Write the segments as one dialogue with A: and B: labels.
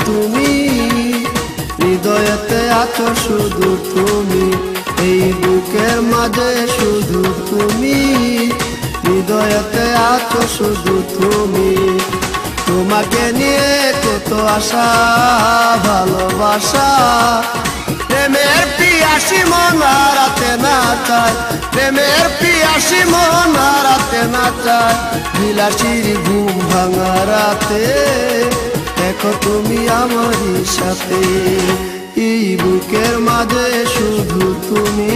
A: তুমি, হৃদয়েতে আছো শুধু তুমি, এই বুকের মাঝে শুধু তুমি, হৃদয়েতে আছো শুধু তুমি। তোমাকে নিয়ে কত আশা ভালোবাসা, প্রেমের পিয়াসী মন হারাতে না চায়, প্রেমের পিয়াসী মন হারাতে না চায়। বিলাসীর ঘুম ভাঙা রাতে দেখো তুমি আমারই সাথে, এই বুকের মাঝে শুধু তুমি,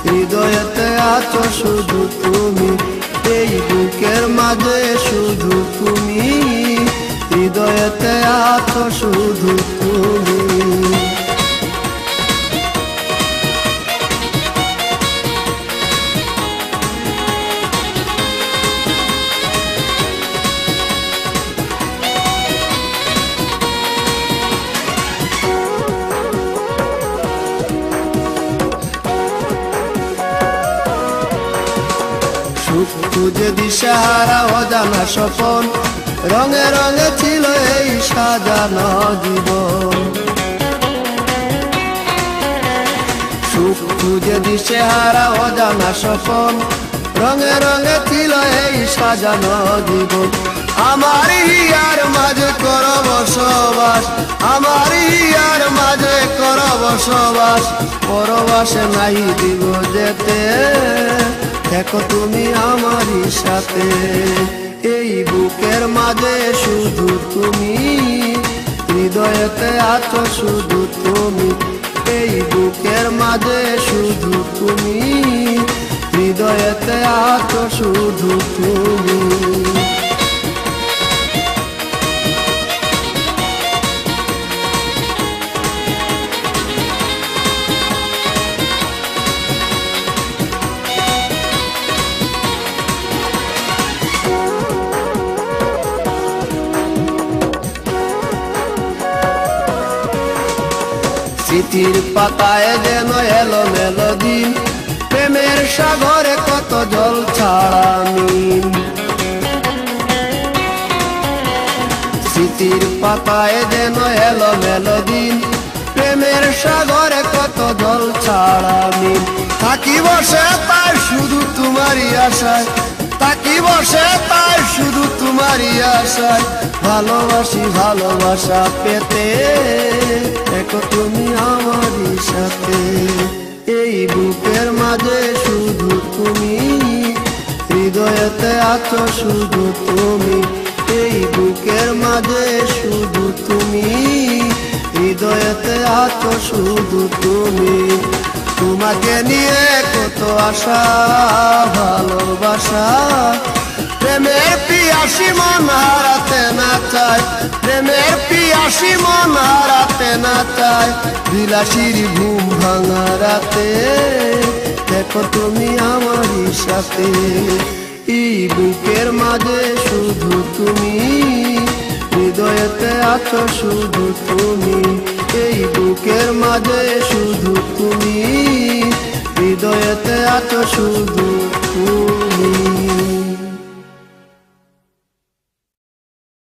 A: হৃদয়েতে আছো শুধু তুমি, এই বুকের মাঝে শুধু তুমি, হৃদয়েতে আছো শুধু তুমি। খুঁজে দিশাহারা অজানা স্বপন, রঙে রঙে ছিল এই সাজানো জীবন। সুখ খুঁজে দিশাহারা অজানা স্বপন, রঙে রঙে ছিল এই সাজানো জীবন। আমার হিয়ার মাঝে কর বসবাস, আমার হিয়ার মাঝে কর বসবাস, পরবাসে নাই দিব যেতে, দেখো তুমি আমারই সাথে, এই বুকের মাঝে শুধু তুমি, হৃদয়েতে আছো শুধু তুমি, এই বুকের মাঝে শুধু তুমি, হৃদয়েতে আছো শুধু তুমি। স্মৃতির পাতায় যেন এলো মেলো দিন, প্রেমের সাগরে কত জল ছাড়া মিন। স্মৃতির পাতায় যেন এলো মেলো দিন, প্রেমের সাগরে কত জল ছাড়া মিন। থাকি বসে তাই শুধু তোমারই আশায়, থাকি বসে তাই শুধু তোমারই আশায়, ভালোবাসি ভালোবাসা পেতে, দেখো তুমি আমারই সাথে, এই বুকের মাঝে শুধু তুমি, হৃদয়েতে আছো শুধু তুমি, এই বুকের মাঝে শুধু তুমি, হৃদয়েতে আছো শুধু তুমি। তোমাকে নিয়ে কত আশা ভালোবাসা, প্রেমের পিয়াসী মন হারাতে না চায়, প্রেমের পিয়াসী মন হারাতে না চায়। বিলাসীর ঘুম ভাঙা রাতে দেখো তুমি আমারই সাথে, এই বুকের মাঝে শুধু তুমি, হৃদয়েতে আছো শুধু তুমি, এই বুকের মাঝে শুধু তুমি, হৃদয়েতে আছো শুধু